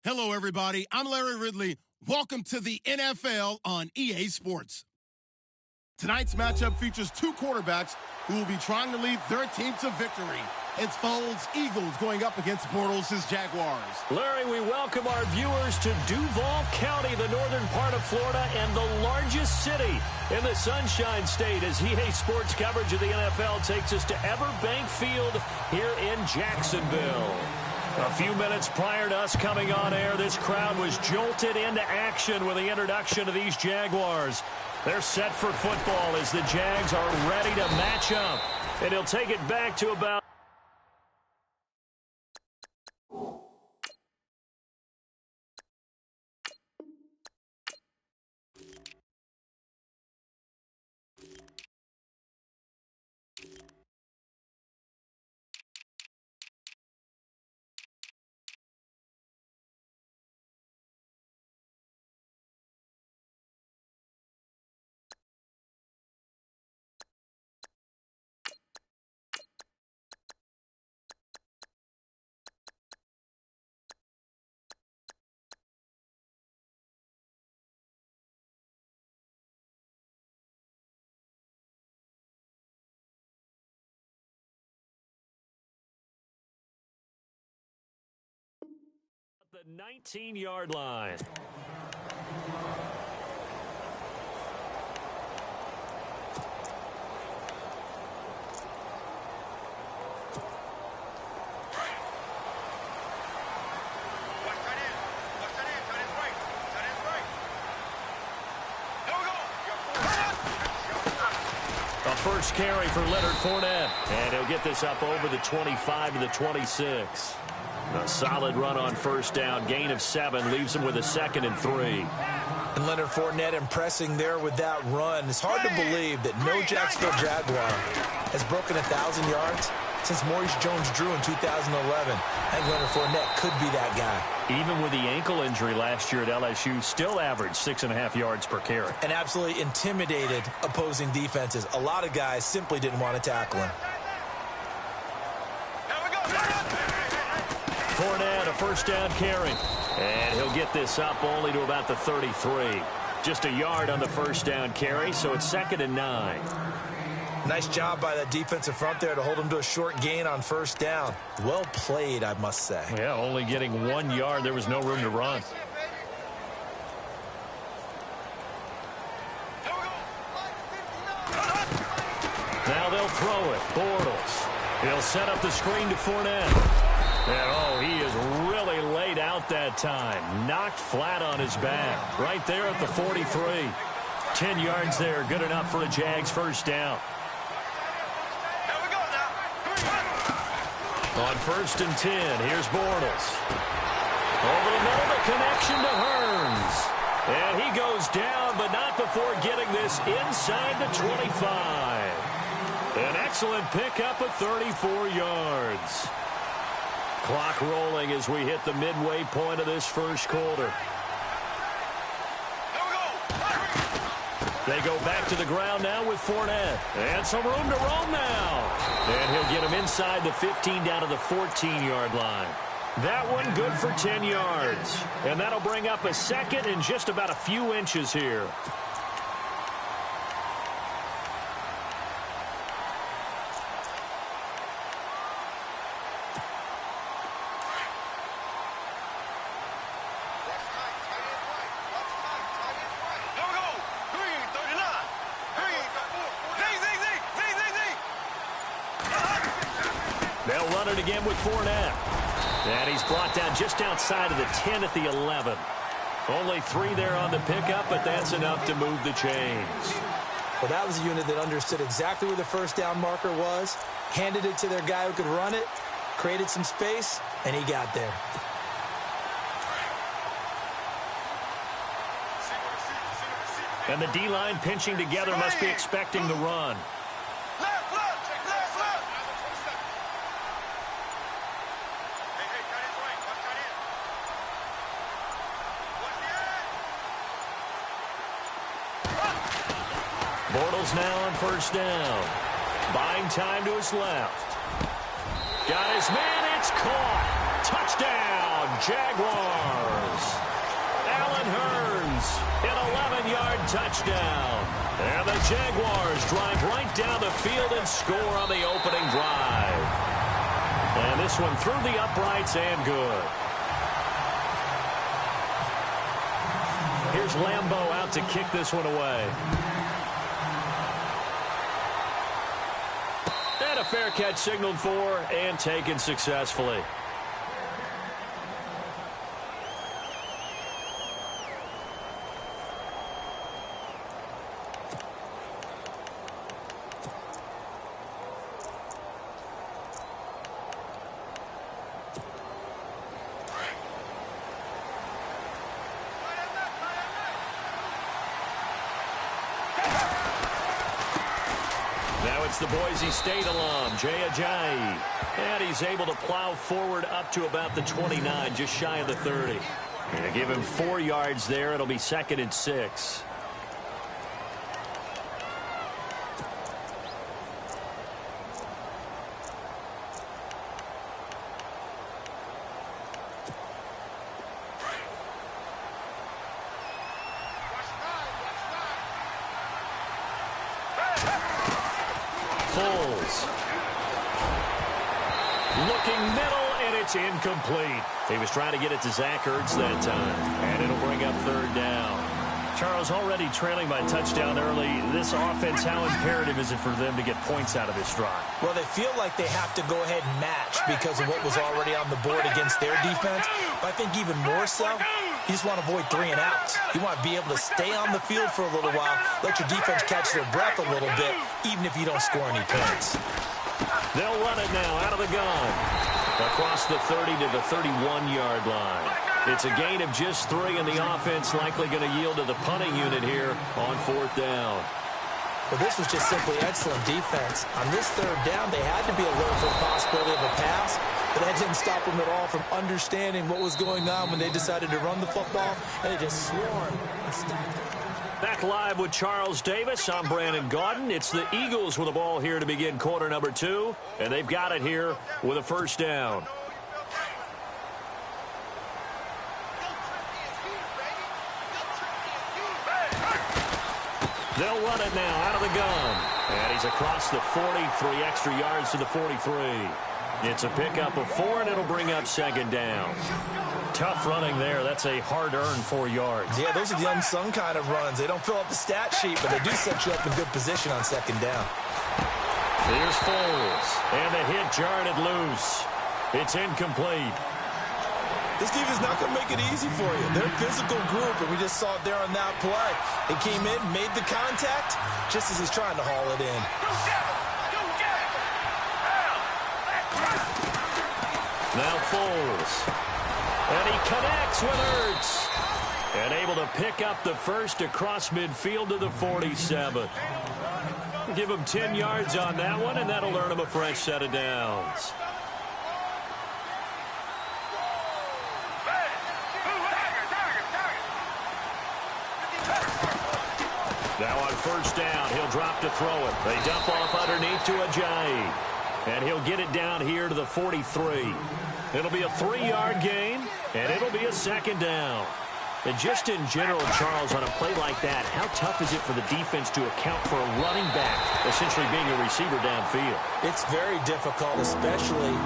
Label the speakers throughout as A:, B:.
A: Hello, everybody. I'm Larry Ridley. Welcome to the NFL on EA Sports. Tonight's matchup features two quarterbacks who will be trying to lead their team to victory. It's Foles' Eagles going up against Bortles' Jaguars.
B: Larry, we welcome our viewers to Duval County, the northern part of Florida, and the largest city in the Sunshine State, as EA Sports coverage of the NFL takes us to Everbank Field here in Jacksonville. A few minutes prior to us coming on air, this crowd was jolted into action with the introduction of these Jaguars. They're set for football as the Jags are ready to match up. And he'll take it back to about the 19-yard line. A first carry for Leonard Fournette, and he'll get this up over the 25 to the 26. A solid run on first down. Gain of 7 leaves him with a 2nd and 3.
C: And Leonard Fournette impressing there with that run. It's hard to believe that no Jacksonville Jaguar has broken 1,000 yards since Maurice Jones-Drew in 2011. I think Leonard Fournette could be that guy.
B: Even with the ankle injury last year at LSU, still averaged 6.5 yards per carry. And
C: absolutely intimidated opposing defenses. A lot of guys simply didn't want to tackle him.
B: Fournette, a first down carry. And he'll get this up only to about the 33. Just a yard on the first down carry, so it's 2nd and 9.
C: Nice job by the defensive front there to hold him to a short gain on first down. Well played, I must say.
B: Yeah, only getting 1 yard. There was no room to run. Now they'll throw it. Bortles. He'll set up the screen to Fournette. And, he is really laid out that time. Knocked flat on his back. Right there at the 43. 10 yards there. Good enough for a Jags first down. On 1st and 10, here's Bortles. Over the middle, the connection to Hearns. And he goes down, but not before getting this inside the 25. An excellent pickup of 34 yards. Clock rolling as we hit the midway point of this first quarter. They go back to the ground now with Fournette. And some room to roam now. And he'll get him inside the 15 down to the 14-yard line. That one good for 10 yards. And that'll bring up a 2nd and just about a few inches here. They'll run it again with Fournette. And he's brought down just outside of the 10 at the 11. Only 3 there on the pickup, but that's enough to move the chains.
C: Well, that was a unit that understood exactly where the first down marker was, handed it to their guy who could run it, created some space, and he got there.
B: And the D-line pinching together must be expecting the run. Bortles now on first down. Buying time to his left. Got his man. It's caught. Touchdown, Jaguars. Allen Hurns, an 11-yard touchdown. And the Jaguars drive right down the field and score on the opening drive. And this one through the uprights and good. Here's Lambeau out to kick this one away. And a fair catch signaled for and taken successfully. It's the Boise State alum, Jay Ajayi. And he's able to plow forward up to about the 29, just shy of the 30. And give him 4 yards there. It'll be 2nd and 6. Looking middle, and it's incomplete. He was trying to get it to Zach Ertz that time, and it'll bring up 3rd down. Charles, already trailing by touchdown early. This offense, how imperative is it for them to get points out of this drive?
C: Well, they feel like they have to go ahead and match because of what was already on the board against their defense. But I think even more so, you just want to avoid 3 and outs. You want to be able to stay on the field for a little while, let your defense catch their breath a little bit, even if you don't score any points.
B: They'll run it now out of the gun. Across the 30 to the 31-yard line. It's a gain of just 3, and the offense likely going to yield to the punting unit here on 4th down.
C: Well, this was just simply excellent defense. On this 3rd down, they had to be alert for the possibility of a pass, but that didn't stop them at all from understanding what was going on when they decided to run the football, and they just swarmed and stopped.
B: Back live with Charles Davis. I'm Brandon Gaudin. It's the Eagles with the ball here to begin quarter number 2, and they've got it here with a 1st down. They'll run it now out of the gun. And he's across the 40, 3 extra yards to the 43. It's a pickup of 4, and it'll bring up 2nd down. Tough running there. That's a hard-earned 4 yards.
C: Yeah, those are the unsung kind of runs. They don't fill up the stat sheet, but they do set you up in good position on 2nd down.
B: Here's Foles. And the hit jarred it loose. It's incomplete.
C: This defense is not going to make it easy for you. They're a physical group, and we just saw it there on that play. They came in, made the contact, just as he's trying to haul it in.
B: Now Foles. And he connects with Ertz. And able to pick up the 1st across midfield to the 47. Give him 10 yards on that one, and that'll earn him a fresh set of downs. Now on 1st down, he'll drop to throw it. They dump off underneath to Ajayi. And he'll get it down here to the 43. It'll be a 3-yard gain, and it'll be a 2nd down. And just in general, Charles, on a play like that, how tough is it for the defense to account for a running back essentially being a receiver downfield?
C: It's very difficult, especially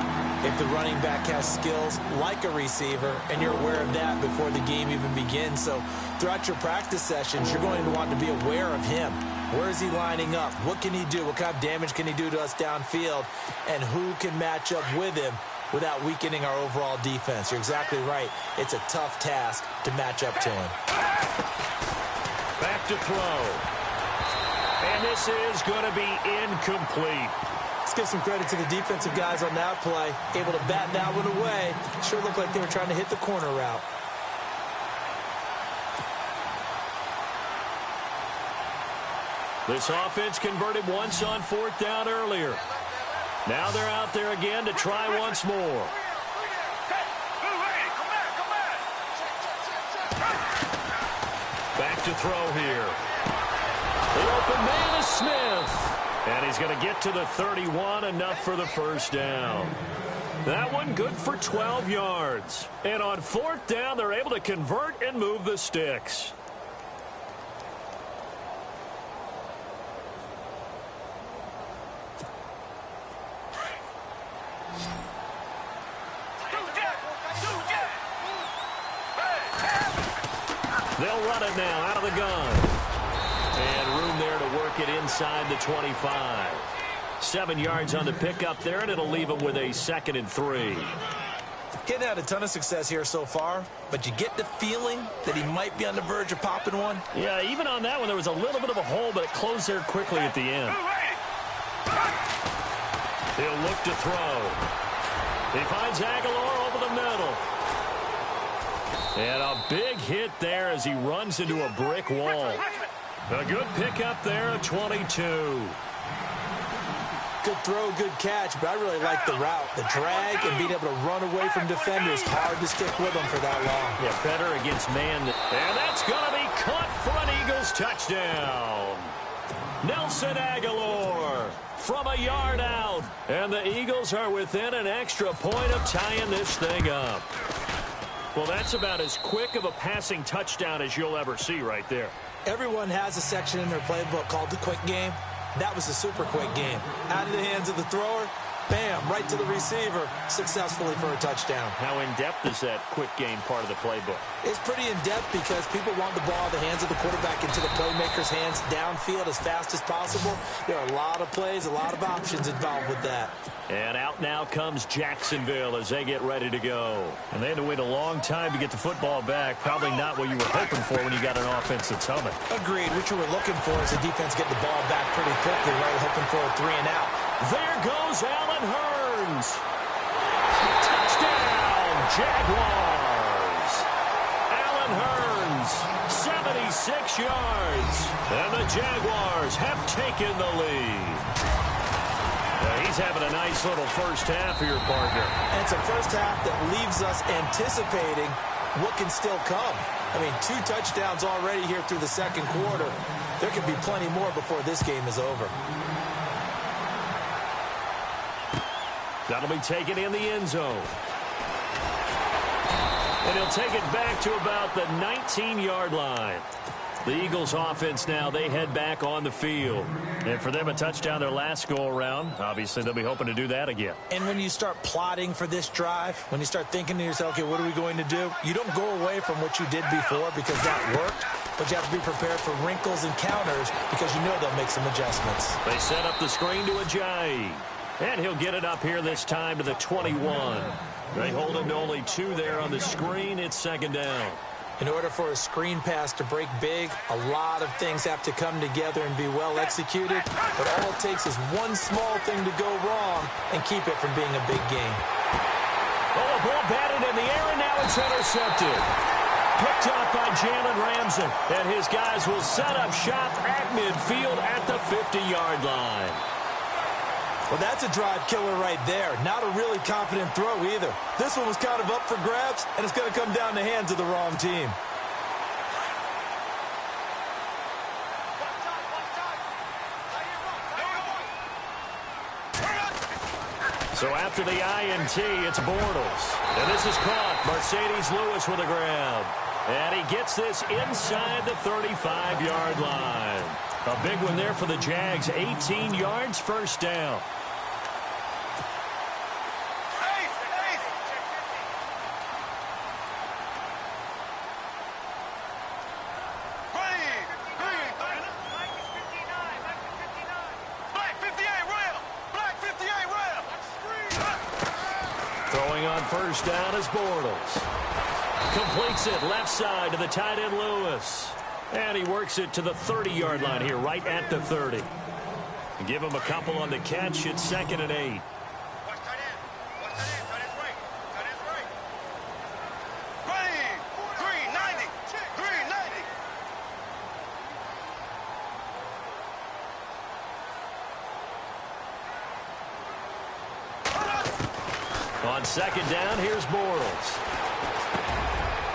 C: if the running back has skills like a receiver, and you're aware of that before the game even begins. So throughout your practice sessions, you're going to want to be aware of him. Where is he lining up? What can he do? What kind of damage can he do to us downfield? And who can match up with him without weakening our overall defense? You're exactly right. It's a tough task to match up to him.
B: Back to throw. And this is going to be incomplete.
C: Let's give some credit to the defensive guys on that play. Able to bat that one away. Sure looked like they were trying to hit the corner route.
B: This offense converted once on 4th down earlier. Now they're out there again to try once more. Back to throw here. The open man is Smith. And he's going to get to the 31, enough for the 1st down. That one good for 12 yards. And on 4th down, they're able to convert and move the sticks. They'll run it now out of the gun. And room there to work it inside the 25. 7 yards on the pickup there, and it'll leave them with a 2nd and 3.
C: Getting had a ton of success here so far, but you get the feeling that he might be on the verge of popping one.
B: Yeah, even on that one, there was a little bit of a hole, but it closed there quickly at the end. He'll look to throw. He finds Aguilar over the middle. And a big hit there as he runs into a brick wall. A good pickup there at 22.
C: Good throw, good catch, but I really like the route. The drag and being able to run away from defenders. Hard to stick with them for that long.
B: Yeah, better against man. And that's going to be caught for an Eagles touchdown. Nelson Aguilar from a yard out. And the Eagles are within an extra point of tying this thing up. Well, that's about as quick of a passing touchdown as you'll ever see right there.
C: Everyone has a section in their playbook called the quick game. That was a super quick game. Out of the hands of the thrower, bam, right to the receiver, successfully for a touchdown.
B: How in-depth is that quick game part of the playbook?
C: It's pretty in-depth because people want the ball out of the hands of the quarterback into the playmaker's hands downfield as fast as possible. There are a lot of plays, a lot of options involved with that.
B: And out now comes Jacksonville as they get ready to go. And they had to wait a long time to get the football back. Probably not what you were hoping for when you got an offense that's humming. Agreed.
C: What you were looking for is the defense getting the ball back pretty quickly, right? Hoping for a 3 and out.
B: There goes Allen Hurns. Touchdown, Jaguars. Allen Hurns, 76 yards. And the Jaguars have taken the lead. He's having a nice little first half here, partner.
C: And it's a first half that leaves us anticipating what can still come. I mean, 2 touchdowns already here through the second quarter. There could be plenty more before this game is over.
B: That'll be taken in the end zone. And he'll take it back to about the 19-yard line. The Eagles offense now, they head back on the field. And for them, a touchdown their last go-around. Obviously, they'll be hoping to do that again.
C: And when you start plotting for this drive, when you start thinking to yourself, okay, what are we going to do? You don't go away from what you did before because that worked. But you have to be prepared for wrinkles and counters because you know they'll make some adjustments.
B: They set up the screen to Ajayi. And he'll get it up here this time to the 21. They hold him to only 2 there on the screen. It's 2nd down.
C: In order for a screen pass to break big, a lot of things have to come together and be well executed. But all it takes is one small thing to go wrong and keep it from being a big game.
B: Oh, a ball batted in the air, and now it's intercepted. Picked up by Jalen Ramsey. And his guys will set up shop at midfield at the 50-yard line.
C: Well, that's a drive killer right there. Not a really confident throw either. This one was kind of up for grabs, and it's going to come down the hands of the wrong team.
B: So after the INT, it's Bortles. And this is caught. Mercedes Lewis with a grab. And he gets this inside the 35-yard line. A big one there for the Jags. 18 yards, first down. Throwing on first down is Bortles. Completes it left side to the tight end Lewis. And he works it to the 30-yard line here, right at the 30. Give him a couple on the catch. It's 2nd and 8. On 2nd down, here's Bortles.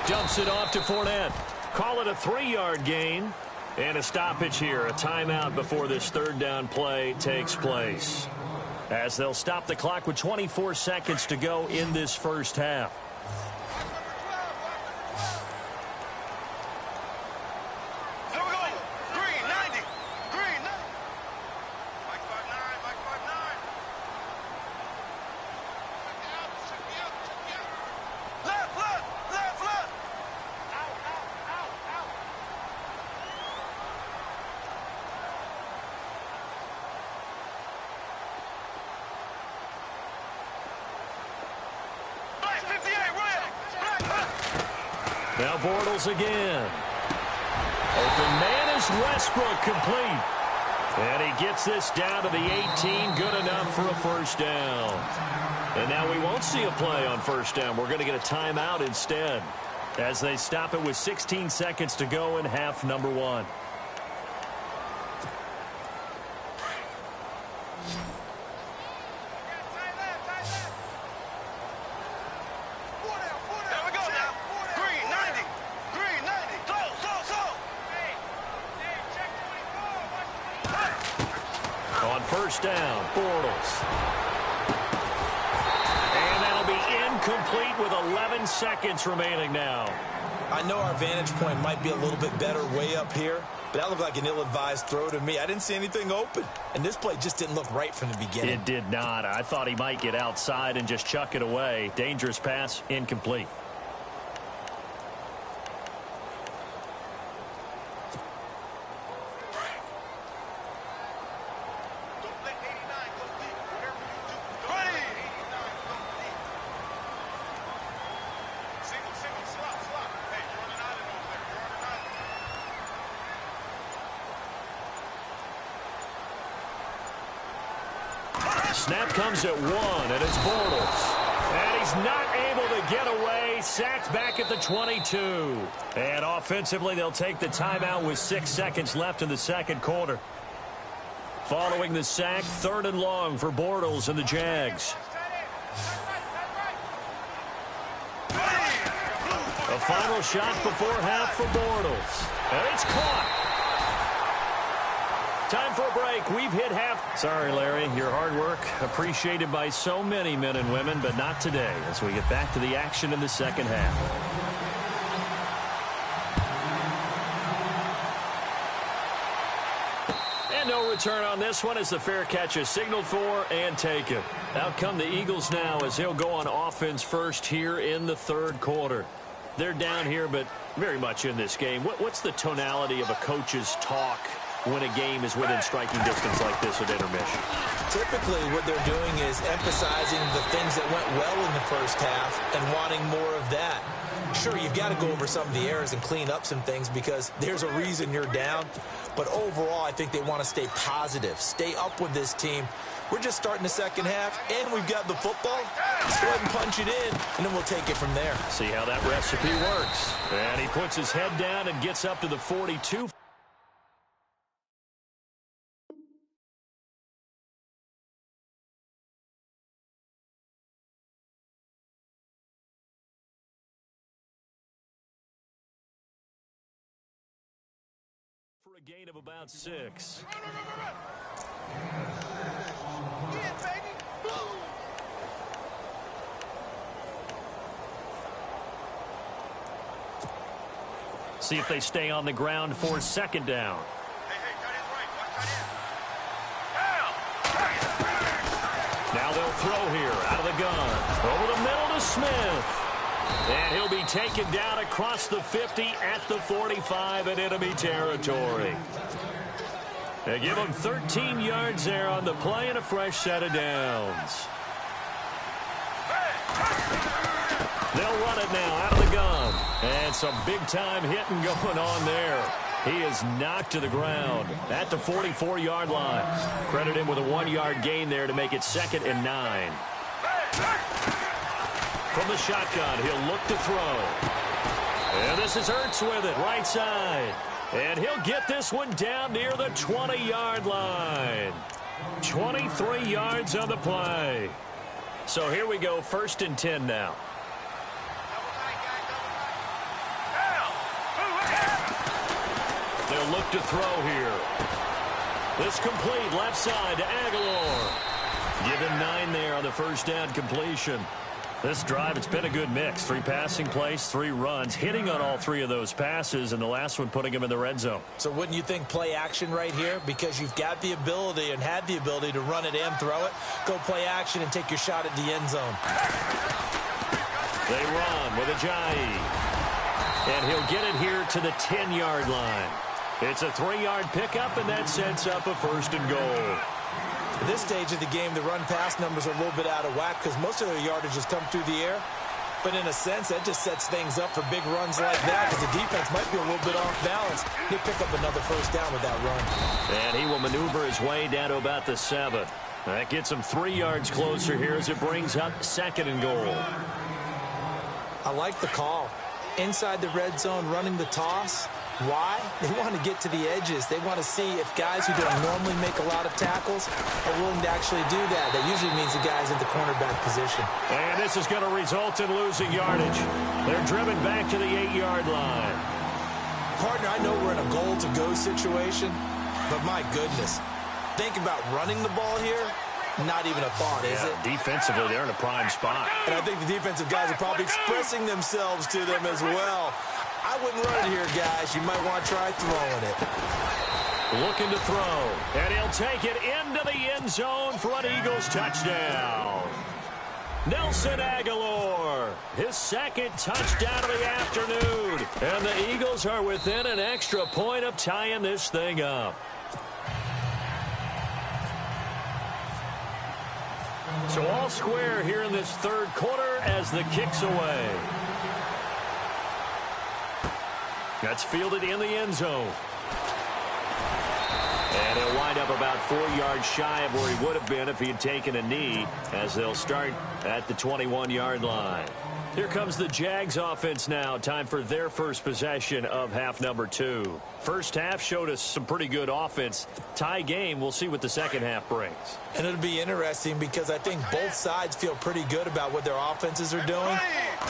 B: Dumps it off to Fournette. Call it a 3-yard gain. And a stoppage here, a timeout before this 3rd down play takes place. as they'll stop the clock with 24 seconds to go in this first half.
C: Now
B: Bortles again. Open man is Westbrook, complete. And he gets this down to the 18, good enough for a first down. And now we won't see a play on first down. We're going to get a timeout instead, as they stop it with 16 seconds to go in half number one. First down, Bortles. And that'll be incomplete with 11 seconds remaining now.
C: I know our vantage point might be a little bit better way up here, but that looked like an ill-advised throw to me. I didn't see anything open, and this play just didn't look right from the beginning.
B: It did not. I thought he might get outside and just chuck it away. Dangerous pass, incomplete. Snap comes at one, and it's Bortles. And he's not able to get away. Sacked back at the 22. And offensively, they'll take the timeout with 6 seconds left in the second quarter. Following the sack, 3rd and long for Bortles and the Jags. A final shot before half for Bortles. And it's caught. Time for a break. We've hit half. Sorry, Larry. Your hard work appreciated by so many men and women, but not today as we get back to the action in the second half. And no return on this one as the fair catch is signaled for and taken. Out come the Eagles now as they'll go on offense first here in the third quarter. They're down here, but very much in this game. What's the tonality of a coach's talk when a game is within striking distance like this at intermission?
C: Typically, what they're doing is emphasizing the things that went well in the first half and wanting more of that. Sure, you've got to go over some of the errors and clean up some things because there's a reason you're down. But overall, I think they want to stay positive, stay up with this team. We're just starting the second half, and we've got the football. Let's go ahead and punch it in, and then we'll take it from there.
B: See how that recipe works. And he puts his head down and gets up to the 42. For a gain of about 6. See if they stay on the ground for second down. Now they'll throw here out of the gun. Over the middle to Smith. And he'll be taken down across the 50 at the 45 in enemy territory. They give him 13 yards there on the play and a fresh set of downs. They'll run it now out of the gun. And some big-time hitting going on there. He is knocked to the ground at the 44-yard line. Credit him with a 1-yard gain there to make it 2nd and 9. From the shotgun, he'll look to throw. And this is Ertz with it, right side. And he'll get this one down near the 20-yard line. 23 yards on the play. So here we go, 1st and 10 now. They'll look to throw here. This complete left side to Aguilar. Give him 9 there on the first down completion. This drive, it's been a good mix. 3 passing plays, 3 runs, hitting on all 3 of those passes, and the last one putting him in the red zone.
C: So wouldn't you think play action right here? Because you've got the ability and had the ability to run it and throw it. Go play action and take your shot at the end zone.
B: They run with Ajayi. And he'll get it here to the 10-yard line. It's a 3-yard pickup, and that sets up a first and goal.
C: At this stage of the game, the run-pass numbers are a little bit out of whack because most of their yardage has come through the air. But in a sense, that just sets things up for big runs like that because the defense might be a little bit off balance. He'll pick up another first down with that run.
B: And he will maneuver his way down to about the 7. That gets him 3 yards closer here as it brings up second and goal.
C: I like the call. Inside the red zone, running the toss. Why? They want to get to the edges. They want to see if guys who don't normally make a lot of tackles are willing to actually do that. That usually means the guy's in the cornerback position.
B: And this is going to result in losing yardage. They're driven back to the 8-yard line.
C: Partner, I know we're in a goal-to-go situation, but my goodness. Think about running the ball here. Not even a thought, is it?
B: Defensively, they're in a prime spot.
C: And I think the defensive guys are probably expressing themselves to them as well. I wouldn't run it here, guys. You might want to try throwing it.
B: Looking to throw. And he'll take it into the end zone for an Eagles touchdown. Nelson Aguilar, his second touchdown of the afternoon. And the Eagles are within an extra point of tying this thing up. So all square here in this third quarter as the kick's away. That's fielded in the end zone. And he'll wind up about 4 yards shy of where he would have been if he had taken a knee, as they'll start at the 21-yard line. Here comes the Jags offense now. Time for their first possession of half number 2. First half showed us some pretty good offense. Tie game, we'll see what the second half brings.
C: And it'll be interesting because I think both sides feel pretty good about what their offenses are doing.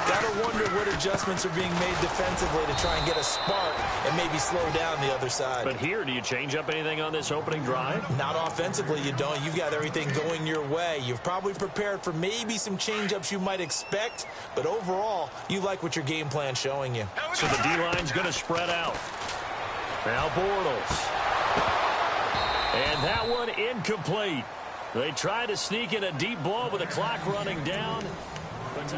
C: Gotta wonder what adjustments are being made defensively to try and get a spark and maybe slow down the other side.
B: But here, do you change up anything on this opening drive?
C: Not offensively, you don't. You've got everything going your way. You've probably prepared for maybe some change-ups you might expect, but overall, you like what your game plan's showing you.
B: So the D-line's going to spread out. Now Bortles. And that one incomplete. They try to sneak in a deep ball with the clock running down. But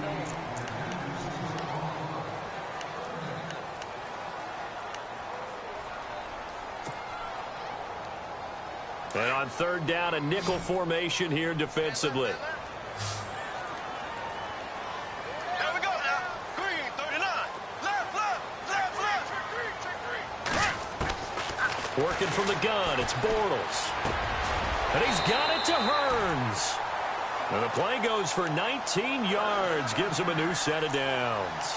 B: and on third down, a nickel formation here defensively. Working from the gun, it's Bortles. And he's got it to Hearns. And the play goes for 19 yards, gives him a new set of downs.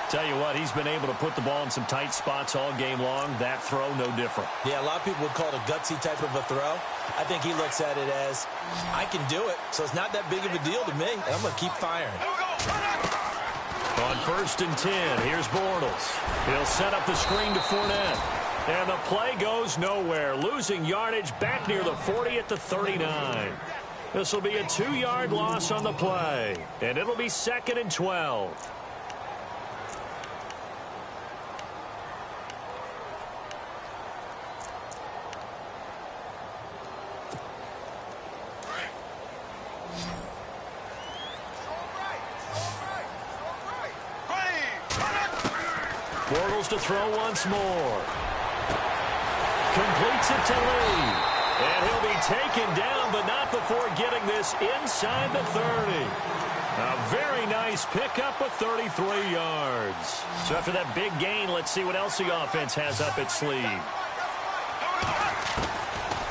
B: Tell you what, he's been able to put the ball in some tight spots all game long. That throw, no different.
C: Yeah, a lot of people would call it a gutsy type of a throw. I think he looks at it as, I can do it, so it's not that big of a deal to me, and I'm going to keep firing.
B: On first and 10, here's Bortles. He'll set up the screen to Fournette. And the play goes nowhere, losing yardage back near the 40 at the 39. This will be a 2-yard loss on the play, and it'll be 2nd and 12. Bortles to throw once more. Completes it to Lee. And he'll be taken down, but not before getting this inside the 30. A very nice pickup of 33 yards. So after that big gain, let's see what else the offense has up its sleeve.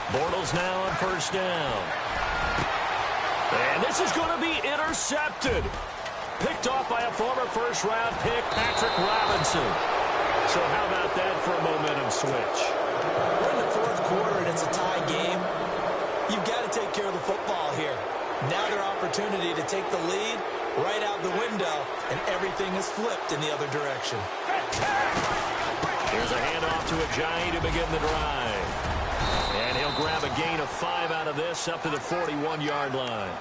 B: Bortles now on first down. And this is going to be intercepted. Picked off by a former first-round pick, Patrick Robinson. So how about that for a momentum switch?
C: We're in the fourth quarter, and it's a tie game. You've got to take care of the football here. Now their opportunity to take the lead right out the window, and everything is flipped in the other direction.
B: Here's a handoff to Ajayi to begin the drive. And he'll grab a gain of 5 out of this up to the 41-yard line.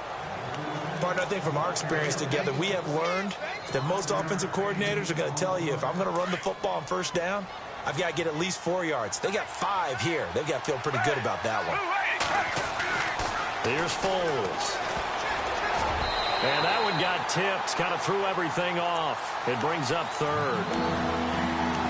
C: Partner, I think from our experience together, we have learned that most offensive coordinators are going to tell you, if I'm going to run the football on first down, I've got to get at least 4 yards. They got 5 here. They've got to feel pretty good about that one.
B: Here's Foles. And that one got tipped. Kind of threw everything off. It brings up third.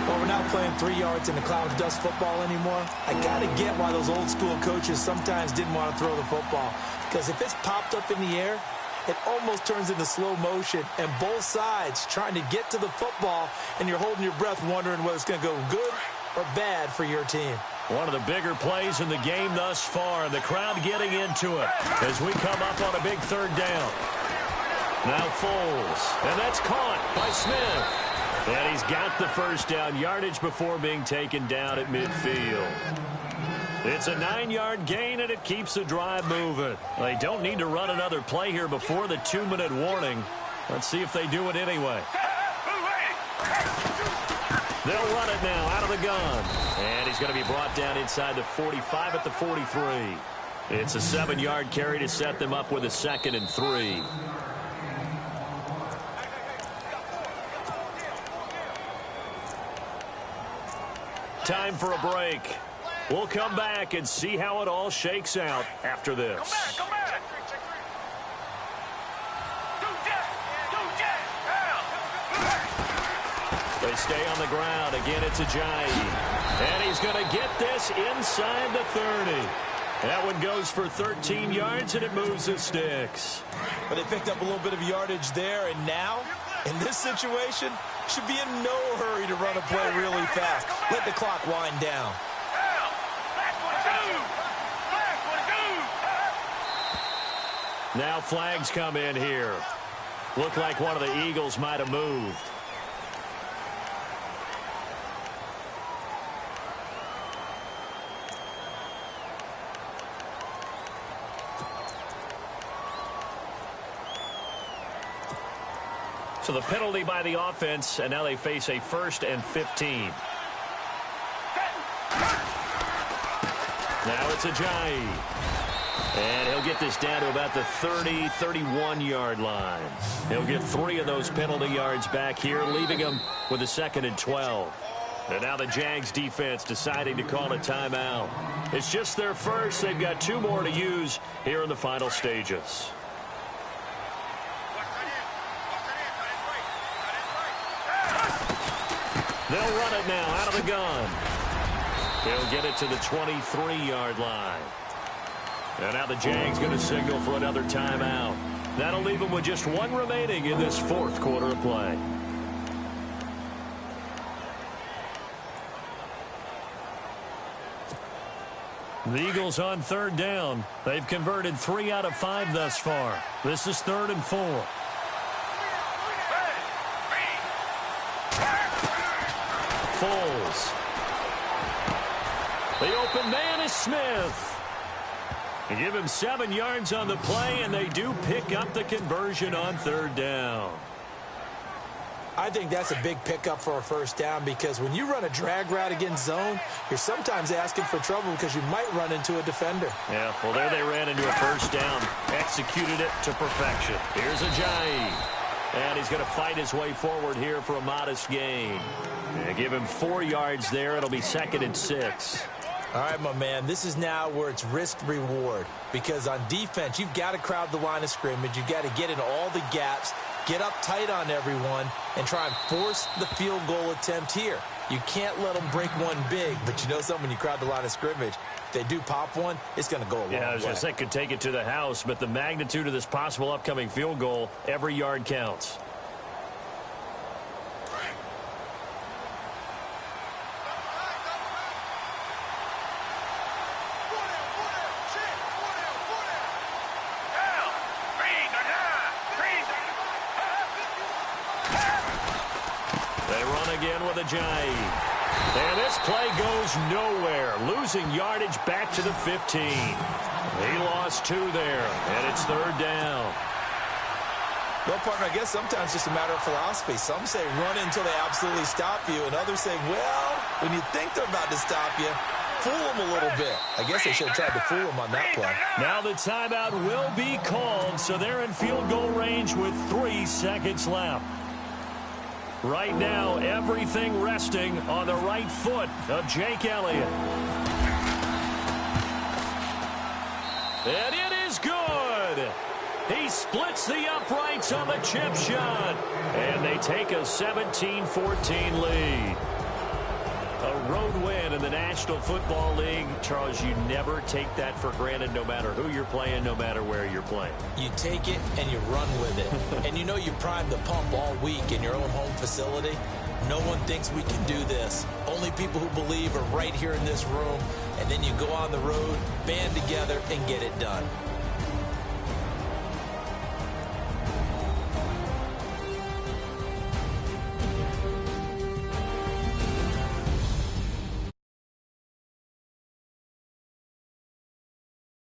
C: Well, we're not playing 3 yards in the cloud of dust football anymore. I got to get why those old school coaches sometimes didn't want to throw the football. Because if it's popped up in the air, it almost turns into slow motion. And both sides trying to get to the football, and you're holding your breath wondering whether it's going to go good or bad for your team.
B: One of the bigger plays in the game thus far. The crowd getting into it as we come up on a big third down. Now Foles, and that's caught by Smith. And he's got the first down yardage before being taken down at midfield. It's a 9-yard gain, and it keeps the drive moving. They don't need to run another play here before the 2-minute warning. Let's see if they do it anyway. They'll run it now out of the gun. And he's going to be brought down inside the 45 at the 43. It's a 7-yard carry to set them up with a 2nd and 3. Time for a break. We'll come back and see how it all shakes out after this.
D: Come back.
B: They stay on the ground. Again, it's Ajayi. And he's going to get this inside the 30. That one goes for 13 yards, and it moves the sticks.
C: But they picked up a little bit of yardage there, and now, in this situation, should be in no hurry to run a play really fast. Let the clock wind down.
B: Now flags come in here. Looked like one of the Eagles might have moved. So the penalty by the offense, and now they face a 1st and 15. Now it's Ajayi. And he'll get this down to about the 30, 31-yard line. He'll get 3 of those penalty yards back here, leaving him with a 2nd and 12. And now the Jags defense deciding to call a timeout. It's just their first. They've got 2 more to use here in the final stages. They'll run it now out of the gun. He'll get it to the 23-yard line. And now the Jags going to signal for another timeout. That'll leave them with just 1 remaining in this 4th quarter of play. The Eagles on 3rd down. They've converted 3 out of 5 thus far. This is 3rd and 4. Foles. The open man is Smith. They give him 7 yards on the play, and they do pick up the conversion on 3rd down.
C: I think that's a big pickup for a first down, because when you run a drag route against zone, you're sometimes asking for trouble because you might run into a defender.
B: Yeah, well, there they ran into a first down. Executed it to perfection. Here's Ajayi. And he's going to fight his way forward here for a modest gain. And give him 4 yards there. It'll be 2nd and 6.
C: All right, my man, this is now where it's risk-reward, because on defense, you've got to crowd the line of scrimmage. You've got to get in all the gaps, get up tight on everyone, and try and force the field goal attempt here. You can't let them break one big, but you know something, when you crowd the line of scrimmage, if they do pop one, it's going to go a long way.
B: Yeah, I was going to say, could take it to the house, but the magnitude of this possible upcoming field goal, every yard counts. Ajayi. And this play goes nowhere, losing yardage back to the 15. He lost 2 there, and it's 3rd down.
C: Well, partner, I guess sometimes it's just a matter of philosophy. Some say run until they absolutely stop you, and others say, well, when you think they're about to stop you, fool him a little bit. I guess they should have tried to fool him on that play.
B: Now the timeout will be called, so they're in field goal range with 3 seconds left. Right now, everything resting on the right foot of Jake Elliott. And it is good. He splits the uprights on the chip shot. And they take a 17-14 lead. A road win in the National Football League. Charles, you never take that for granted no matter who you're playing, no matter where you're playing.
C: You take it and you run with it. And you know you primed the pump all week in your own home facility. No one thinks we can do this. Only people who believe are right here in this room. And then you go on the road, band together, and get it done.